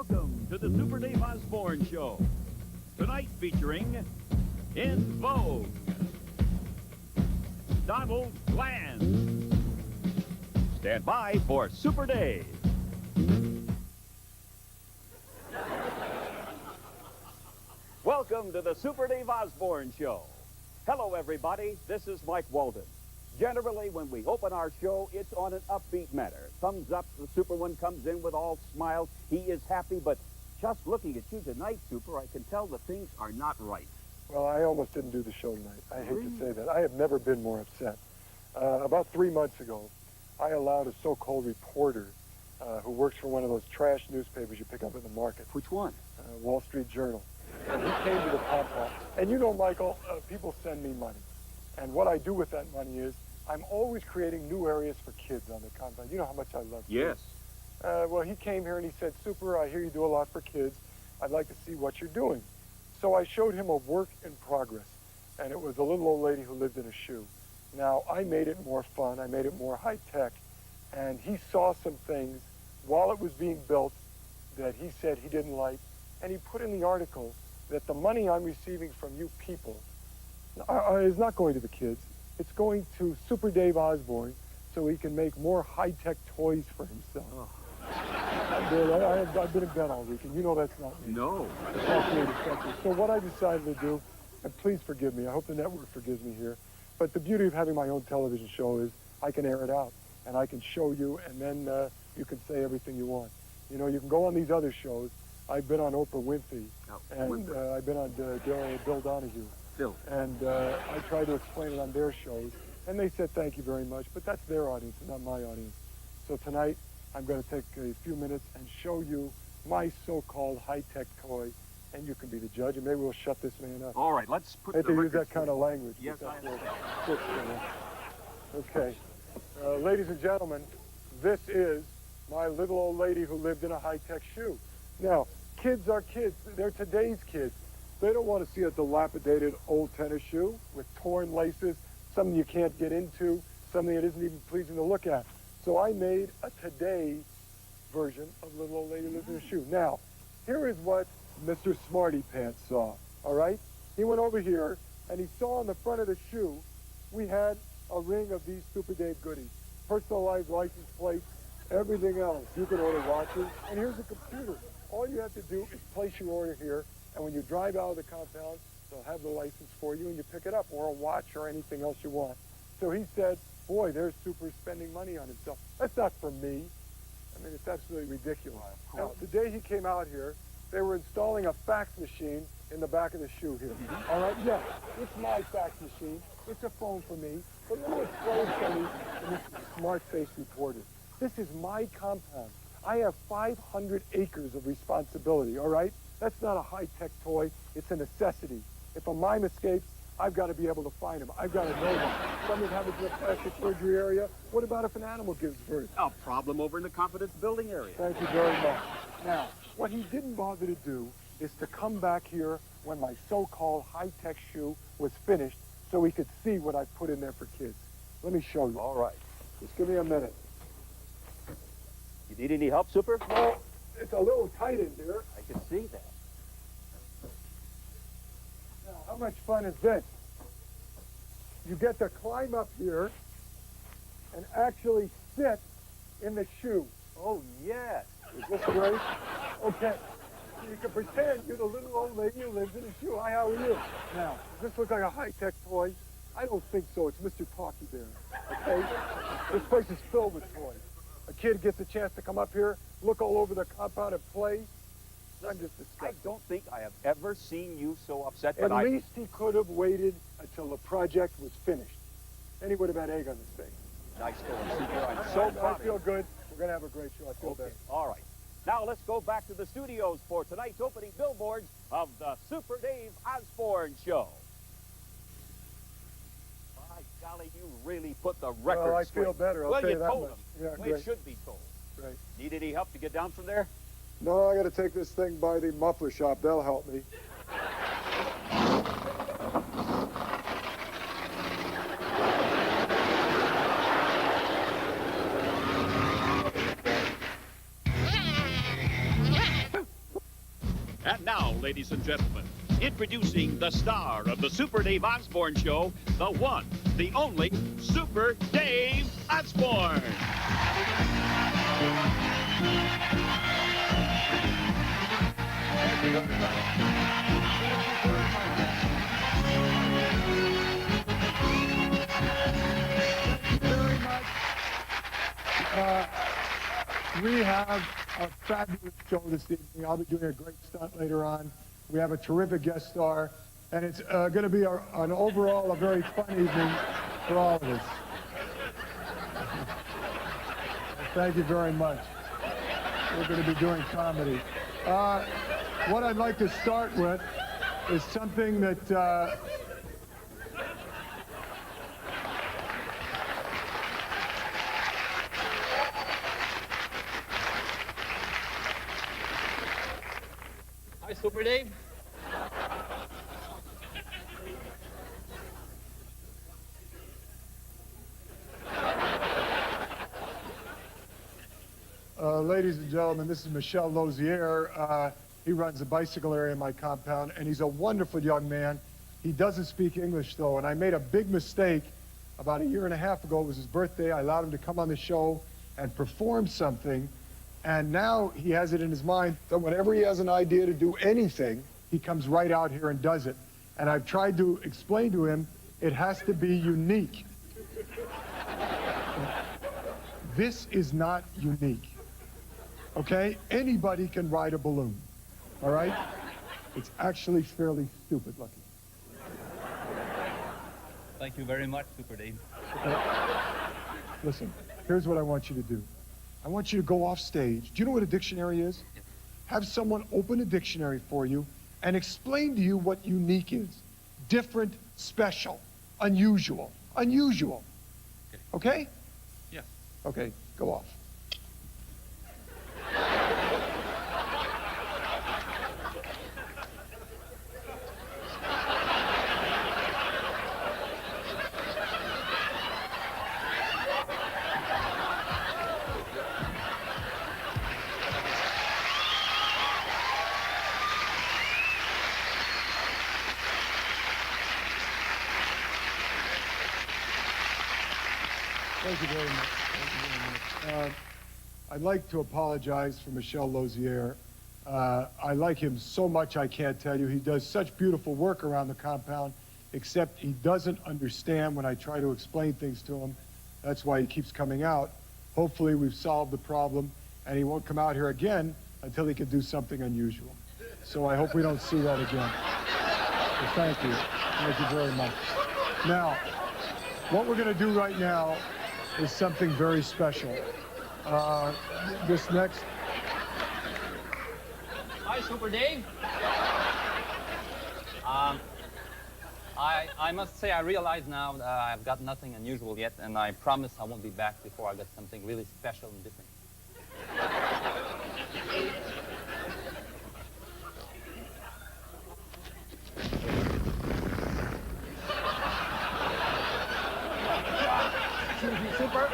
Welcome to the Super Dave Osborne Show. Tonight featuring In Vogue, Donald Glenn. Stand by for Super Dave. Welcome to the Super Dave Osborne Show. Hello, everybody. This is Mike Walden. Generally, when we open our show, it's on an upbeat manner. Thumbs up, the Super One comes in with all smiles. He is happy, but just looking at you tonight, Super, I can tell that things are not right. Well, I almost didn't do the show tonight. I hate to say that. I have never been more upset. About 3 months ago, I allowed a so-called reporter who works for one of those trash newspapers you pick up in the market. Which one? Wall Street Journal. And he came to the compound. And you know, Michael, people send me money. And what I do with that money is I'm always creating new areas for kids on the compound. You know how much I love kids. Yes. Well, he came here and he said, Super, I hear you do a lot for kids. I'd like to see what you're doing. So I showed him a work in progress. And it was a little old lady who lived in a shoe. Now, I made it more fun. I made it more high-tech. And he saw some things while it was being built that he said he didn't like. And he put in the article that the money I'm receiving from you people is not going to the kids. It's going to Super Dave Osborne so he can make more high-tech toys for himself. Oh. I've been in bed all week, and you know that's not me. No. It's not creative sector. So what I decided to do, and please forgive me, I hope the network forgives me here, but the beauty of having my own television show is I can air it out, and I can show you, and then you can say everything you want. You know, you can go on these other shows. I've been on Oprah Winfrey, and I've been on Bill Donahue. Phil. And I tried to explain it on their shows, and they said thank you very much, but that's their audience and not my audience. So tonight, I'm going to take a few minutes and show you my so-called high-tech toy, and you can be the judge, and maybe we'll shut this man up. All right, let's put I hate the to use record that kind of language. Yes, I understand. Okay. Ladies and gentlemen, this is my little old lady who lived in a high-tech shoe. Now, kids are kids. They're today's kids. They don't want to see a dilapidated old tennis shoe with torn laces, something you can't get into, something that isn't even pleasing to look at. So I made a today version of Little Old Lady Lives in a Shoe. Now, here is what Mr. Smarty Pants saw, all right? He went over here, and he saw on the front of the shoe, we had a ring of these Super Dave goodies. Personalized license plates, everything else. You can order watches, and here's a computer. All you have to do is place your order here, and when you drive out of the compound, they'll have the license for you, and you pick it up, or a watch, or anything else you want. So he said, boy, there's Super spending money on himself. That's not for me. I mean, it's absolutely ridiculous. Now, the day he came out here, they were installing a fax machine in the back of the shoe here. All right, yeah, it's my fax machine. It's a phone for me. But let me explain something to this smart-faced reporter. This is my compound. I have 500 acres of responsibility, all right? That's not a high-tech toy. It's a necessity. If a mime escapes, I've got to be able to find him. I've got to know him. Something happens in the plastic surgery area. What about if an animal gives birth? A problem over in the confidence building area. Thank you very much. Now, what he didn't bother to do is to come back here when my so-called high-tech shoe was finished so he could see what I put in there for kids. Let me show you. All right. Just give me a minute. You need any help, Super? Well, it's a little tight in there. I can see that. Now, how much fun is this? You get to climb up here and actually sit in the shoe. Oh, yes. Is this great? Okay. You can pretend you're the little old lady who lives in a shoe. Hi, how are you? Now, does this look like a high-tech toy? I don't think so. It's Mr. Talkie Bear, okay? This place is filled with toys. A kid gets a chance to come up here, look all over the compound and play. I'm just disgusted. I don't think I have ever seen you so upset, but At least he could have waited until the project was finished. Then he would have had egg on his face. Nice going, Super. I'm so proud I of you. feel good. We're going to have a great show. I feel better. All right. Now let's go back to the studios for tonight's opening billboards of the Super Dave Osborne Show. My golly, you really put the record Well, I straight. feel better. I'll well, tell you you that told much. him. Yeah, Well, great. it should be told. Right. Need any help to get down from there? No, I got to take this thing by the muffler shop. They'll help me. And now, ladies and gentlemen, introducing the star of the Super Dave Osborne Show, the one, the only, Super Dave Osborne. We have a fabulous show this evening. I'll be doing a great stunt later on. We have a terrific guest star, and it's going to be an overall a very fun evening for all of us. Thank you very much. We're going to be doing comedy. What I'd like to start with is something that Hi, Super Dave. Ladies and gentlemen, this is Michel Lozier. He runs the bicycle area in my compound, and he's a wonderful young man. He doesn't speak English, though, and I made a big mistake about a year and a half ago. It was his birthday. I allowed him to come on the show and perform something, and now he has it in his mind that whenever he has an idea to do anything, he comes right out here and does it. And I've tried to explain to him it has to be unique. This is not unique. Okay? Anybody can ride a balloon. All right? It's actually fairly stupid looking. Thank you very much, Super Dave. Listen, here's what I want you to do. I want you to go off stage. Do you know what a dictionary is? Have someone open a dictionary for you and explain to you what unique is. Different, special, unusual. Unusual. Okay? Yeah. Okay, go off. Thank you very much. Thank you very much. I'd like to apologize for Michel Lozier. I like him so much I can't tell you. He does such beautiful work around the compound, except he doesn't understand when I try to explain things to him. That's why he keeps coming out. Hopefully we've solved the problem, and he won't come out here again until he can do something unusual. So I hope we don't see that again. So thank you. Thank you very much. Now, what we're going to do right now is something very special. This next... Hi, Super Dave. I must say I realize now that I've got nothing unusual yet, and I promise I won't be back before I get something really special and different. Excuse me, Super.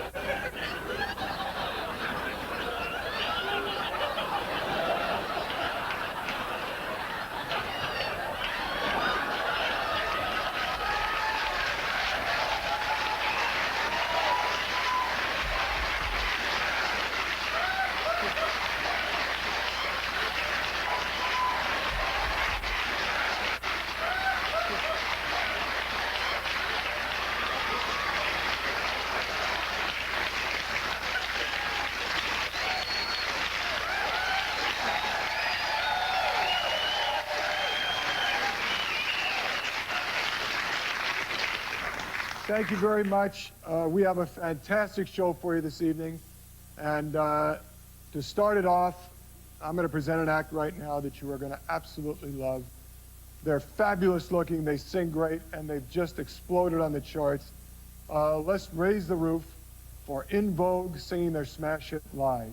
Thank you very much. We have a fantastic show for you this evening. And to start it off, I'm going to present an act right now that you are going to absolutely love. They're fabulous looking, they sing great, and they've just exploded on the charts. Let's raise the roof for In Vogue singing their smash hit Lies.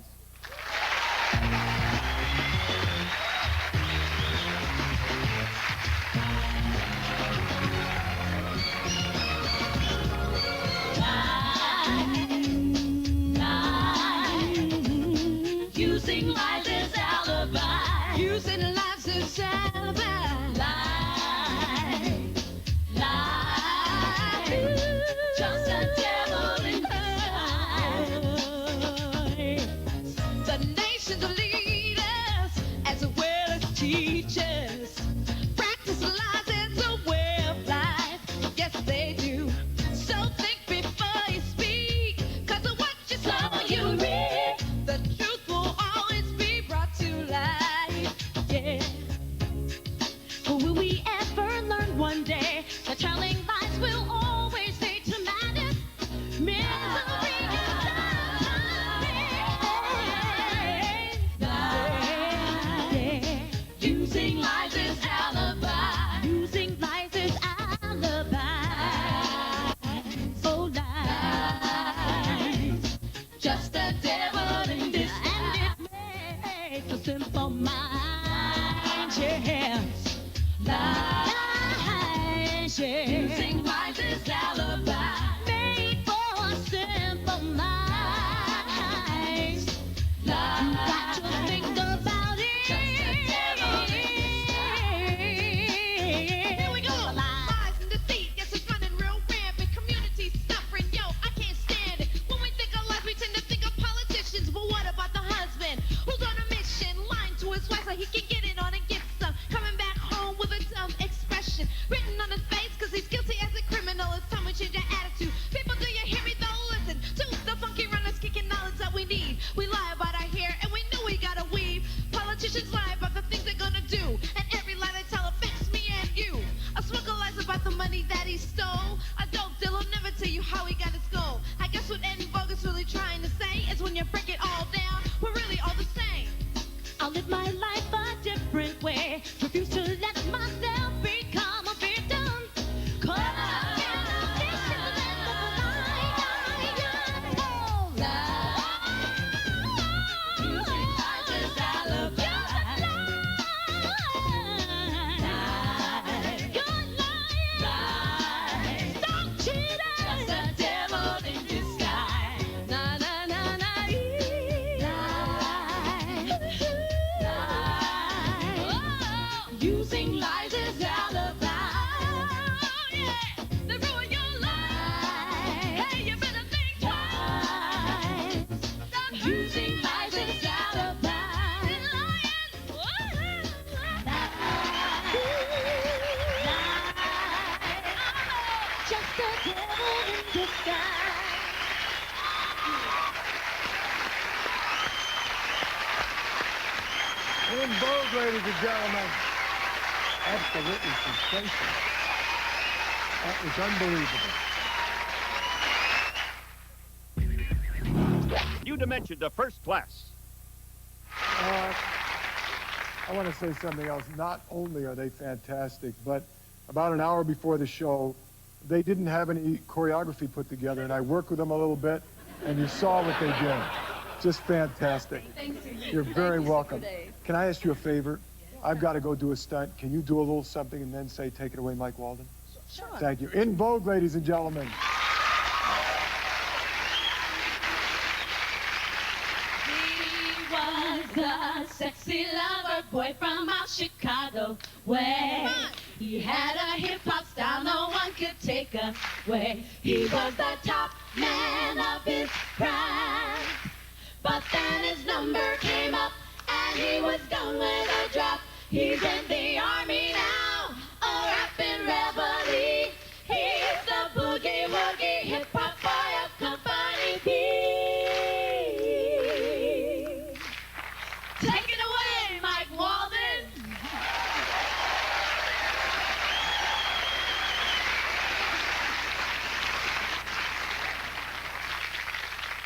You sing lies is out. alibi. Using lies as alibi. Lie, lie. Just a devil in disguise. The nation's leaders, as well as teachers, practice lies as a way of life. Yes, they do. So think before you speak, 'cause of what you saw you read. The truth will always be brought to light. Yeah. Will we ever learn one day that telling lies will always lead to madness? Misery and suffering. Using lies as alibi. Using lies as alibi. Oh, lies. Just a devil in disguise. And it makes a simple mind. Yes. Lies. Yes. Using lies as alibi. Made for a simple mind. Lies. You got to think about it. Just a devil in disguise. Here we go. Lies and deceit, yes, it's running real rampant. Communities suffering, yo, I can't stand it. When we think of lies, we tend to think of politicians. But what about the husband who's on a mission, lying to his wife so he can get it on and get some? Coming back home with a dumb expression written on his face, 'cause he's guilty as a criminal. It's time we change our attitude. People, do you hear me though? Listen to the funky runners kicking knowledge that we need. We lie about our hair and we know we gotta weave. Politicians lie about the things they're gonna do, and every lie they tell affects me and you. A smuggler lies about the money that he stole. A dope dealer never tell you how he got his gold. I guess what Ed and Bogus really trying to say is when you break it all down, we're really all the same. I'll live my life a different way. Refuse to let myself become a victim. 'Cause I'm in a mission and using lies as alibi. Good lies. Stop cheating. Just a devil in disguise. Na na na na. Using lies as alibi. Yeah, they ruin your life. Hey, you better think twice. Stop using lies as alibi. Just a devil in disguise. In vogue, ladies and gentlemen. Absolutely sensational. That was unbelievable. New dimension to first class. I want to say something else. Not only are they fantastic, but about an hour before the show, they didn't have any choreography put together, and I worked with them a little bit, and you saw what they did. Just fantastic. Thank you. You're very welcome. Super Dave. Can I ask you a favor? I've got to go do a stunt. Can you do a little something and then say, take it away, Mike Walden? Sure. Thank you. In vogue, ladies and gentlemen. He was a sexy lover boy from out Chicago way. He had a hip-hop style no one could take away. He was the top man of his prime. But then his number came up and he was gone with a drop. He's in the army now, a rapping reveille. He's the boogie woogie hip-hop boy of Company P. Take it away, Mike Walden.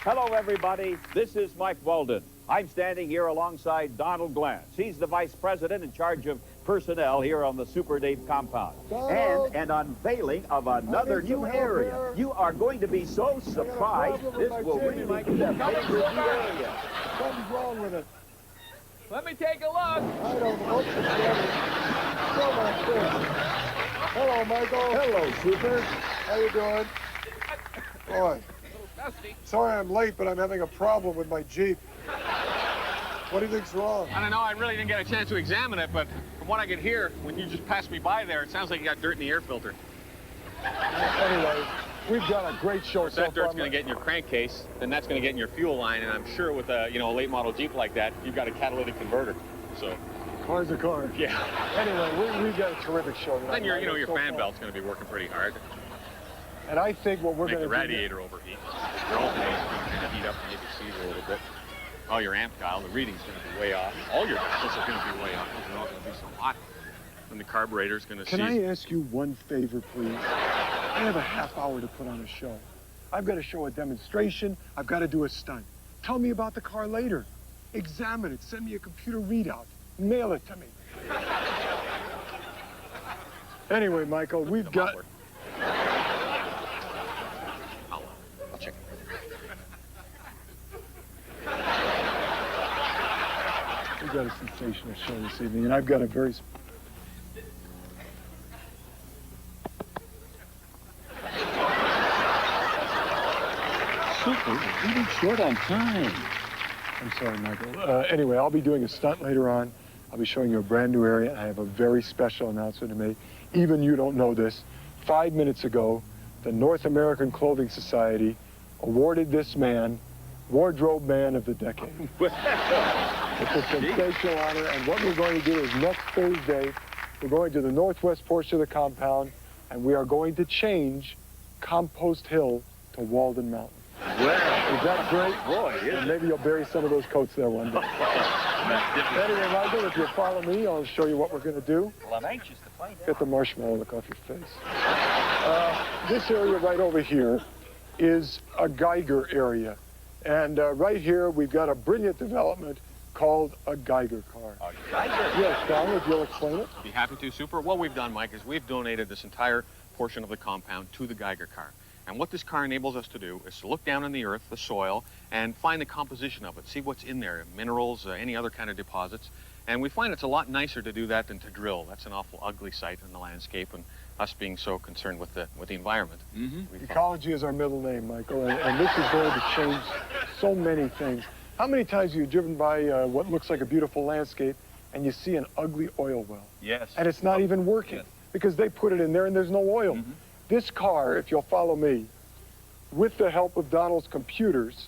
Hello, everybody. This is Mike Walden. I'm standing here alongside Donald Glantz. He's the vice president in charge of personnel here on the Super Dave compound. Donald. And an unveiling of another new area. You are going to be so surprised. This will really be a big review area. Something's wrong with it. Let me take a look. I don't know. So much fish. Hello, Michael. Hello, Super. How you doing? Boy, Dusty. sorry I'm late, but I'm having a problem with my Jeep. What do you think's wrong? I don't know. I really didn't get a chance to examine it, but from what I could hear, when you just passed me by there, it sounds like you got dirt in the air filter. Anyway, we've got a great show If so that dirt's far. going to get in your crankcase, then that's going to get in your fuel line, and I'm sure with a, you know, a late model Jeep like that, you've got a catalytic converter. So, Car's a car. yeah. Anyway, we've got a terrific show tonight. Then your, you know, your So fan far. belt's going to be working pretty hard. And I think what we're Make going the to do... radiator overheat. Your alternator's going to heat up and maybe seat a little bit. Oh, your amp dial, the reading's going to be way off. All your dials are going to be way off. They're not going to be so hot. And the carburetor's going to Can I ask you one favor, please? I have a half hour to put on a show. I've got to show a demonstration. I've got to do a stunt. Tell me about the car later. Examine it. Send me a computer readout. Mail it to me. Anyway, Michael, we've got... I'll check it. We've got a sensational show this evening, and I've got a very... Super, even short on time. I'm sorry, Michael. Anyway, I'll be doing a stunt later on. I'll be showing you a brand new area, and I have a very special announcement to make. Even you don't know this. 5 minutes ago, the North American Clothing Society awarded this man Wardrobe Man of the Decade. It's a sensational honor, and what we're going to do is next Thursday, we're going to the northwest portion of the compound, and we are going to change Compost Hill to Walden Mountain. Well, Is that great? boy, yeah. And maybe you'll bury some of those coats there one day. Anyway, Michael, if you'll follow me, I'll show you what we're going to do. Well, I'm anxious to find Get the marshmallow look off your face. This area right over here is a Geiger area. And right here, we've got a brilliant development called a Geiger car. Geiger. Yes, Donald, you'll explain it? Be happy to, Super. What we've done, Mike, is we've donated this entire portion of the compound to the Geiger car. And what this car enables us to do is to look down in the earth, the soil, and find the composition of it, see what's in there, minerals, any other kind of deposits. And we find it's a lot nicer to do that than to drill. That's an awful ugly sight in the landscape, and us being so concerned with the environment. Mm-hmm. Ecology is our middle name, Michael, and this is going to change so many things. How many times have you driven by what looks like a beautiful landscape and you see an ugly oil well? Yes. And it's not even working because they put it in there and there's no oil. Mm-hmm. This car, if you'll follow me, with the help of Donald's computers,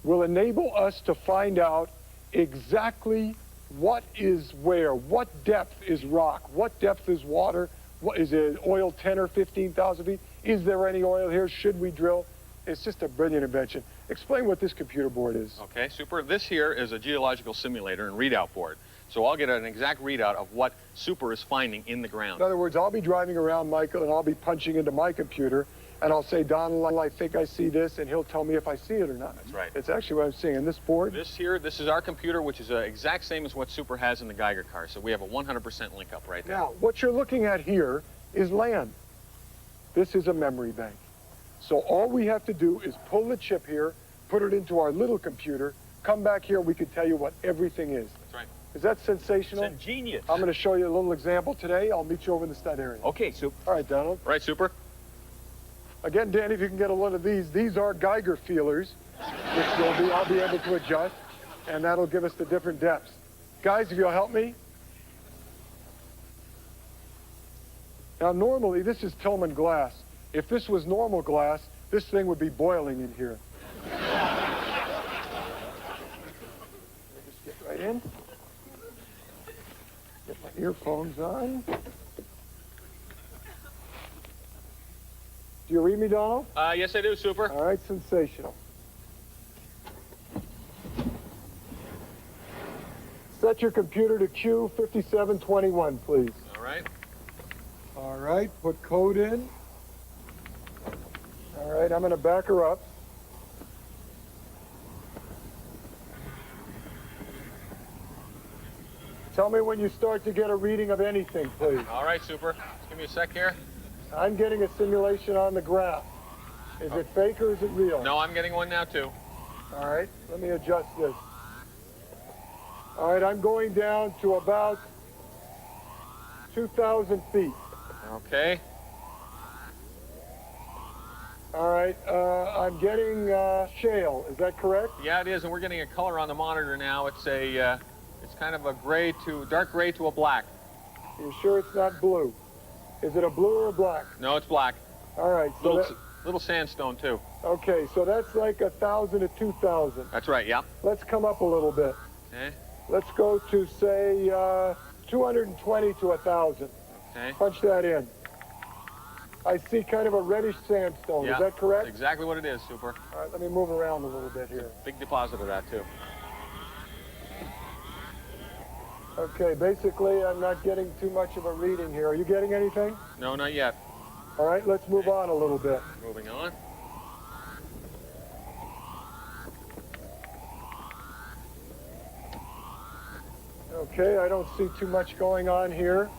will enable us to find out exactly what is where, what depth is rock, what depth is water, what is it, oil 10 or 15,000 feet? Is there any oil here? Should we drill? It's just a brilliant invention. Explain what this computer board is. Okay, Super. This here is a geological simulator and readout board. So I'll get an exact readout of what Super is finding in the ground. In other words, I'll be driving around, Michael, and I'll be punching into my computer, and I'll say, Donald, I think I see this, and he'll tell me if I see it or not. That's right. It's actually what I'm seeing. And this board, This is our computer, which is exact same as what Super has in the Geiger car. So we have a 100% link up right there. now, what you're looking at here is land. This is a memory bank. So all we have to do is pull the chip here, put it into our little computer, come back here, we can tell you what everything is. That's right. Is that sensational? It's ingenious. I'm going to show you a little example today. I'll meet you over in the stud area. Okay, Super. All right, Donald. Right, Super? Again, Danny, if you can get a load of these are Geiger feelers, which I'll be able to adjust, and that'll give us the different depths. Guys, if you'll help me. Now, normally, this is Tillman glass. If this was normal glass, this thing would be boiling in here. Just get right in. Get my earphones on. Do you read me, Donald? Yes, I do, Super. All right, sensational. Set your computer to Q5721, please. All right. All right, put code in. All right, I'm going to back her up. Tell me when you start to get a reading of anything, please. All right, Super. Just give me a sec here. I'm getting a simulation on the graph. Is it fake or is it real? No, I'm getting one now, too. All right, let me adjust this. All right, I'm going down to about 2,000 feet. Okay. All right, I'm getting shale. Is that correct? Yeah, it is, and we're getting a color on the monitor now. It's a, it's kind of a gray to, dark gray to a black. You sure it's not blue? Is it a blue or a black? No, it's black. All right, so Little sandstone, too. okay, so that's like 1,000 to 2,000. That's right, yeah. Let's come up a little bit. Okay, Let's go to, say, 220 to 1,000. okay. Punch that in. I see kind of a reddish sandstone. Yeah, Is that correct? that's exactly what it is, Super. All right, let me move around a little bit here. Big deposit of that, too. Okay, basically, I'm not getting too much of a reading here. Are you getting anything? No, not yet. All right, let's move on a little bit. Moving on. Okay, I don't see too much going on here.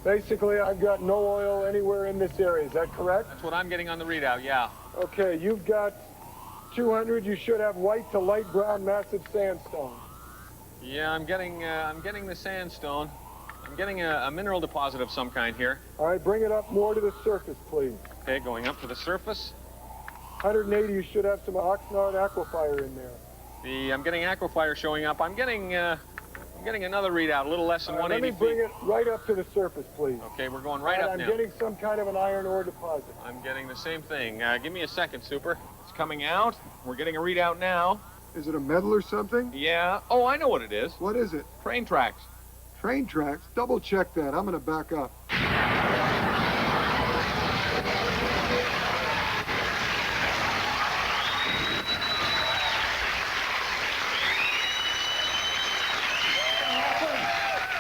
Basically, I've got no oil anywhere in this area. Is that correct? That's what I'm getting on the readout, yeah. Okay, you've got 200. You should have white to light brown massive sandstone. Yeah, I'm getting the sandstone. I'm getting a mineral deposit of some kind here. All right, bring it up more to the surface, please. Okay, going up to the surface. 180, you should have some Oxnard aquifer in there. I'm getting aquifer showing up. I'm getting another readout, a little less than All right, 180 let me bring feet. it right up to the surface, please. Okay, we're going right All up I'm now. getting some kind of an iron ore deposit. I'm getting the same thing. Give me a second, Super. It's coming out. We're getting a readout now. Is it a metal or something? Yeah. Oh, I know what it is. What is it? Train tracks. Train tracks? Double check that. I'm going to back up.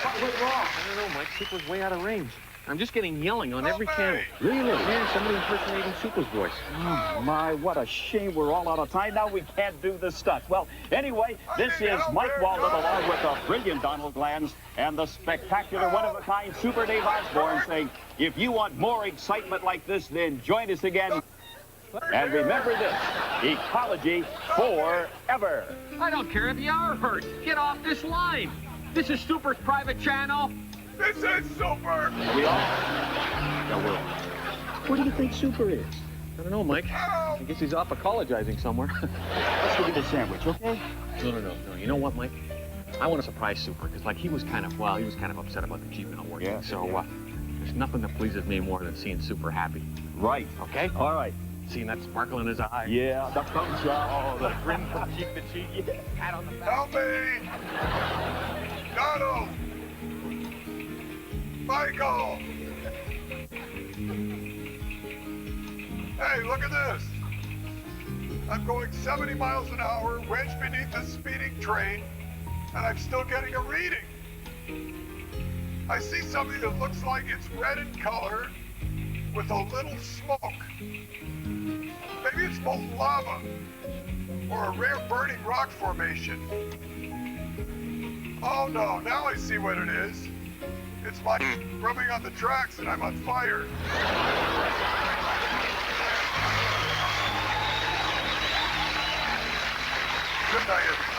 What went wrong? I don't know, Mike. Super's way out of range. I'm just getting yelling on every channel. Really? Yeah, somebody impersonating Super's voice. Oh, my, what a shame we're all out of time. Now we can't do this stuff. Well, anyway, this is Mike Walden along with the brilliant Donald Glanz and the spectacular, one-of-a-kind Super Dave Osborne saying, if you want more excitement like this, then join us again. And remember this, ecology forever. I don't care if you are hurt. Get off this line. This is Super's private channel. This is Super! We all? Yeah, we're all. What do you think Super is? I don't know, Mike. I guess he's off apologizing somewhere. Let's go get a sandwich, okay? No. You know what, Mike? I want to surprise Super, because, like, he was kind of upset about the Jeep not working. Yeah, So, yeah. There's nothing that pleases me more than seeing Super happy. Right. Okay? All right. Seeing that sparkle in his eye. Yeah, the thumbs up. Oh, the grin from cheek to cheek. Yeah. Pat on the back. Help me! Donald! Michael! Hey, look at this! I'm going 70 miles an hour, wedged beneath a speeding train, and I'm still getting a reading. I see something that looks like it's red in color with a little smoke. Maybe it's molten lava or a rare burning rock formation. Oh no, now I see what it is. It's my rubbing on the tracks and I'm on fire. Good night, everybody.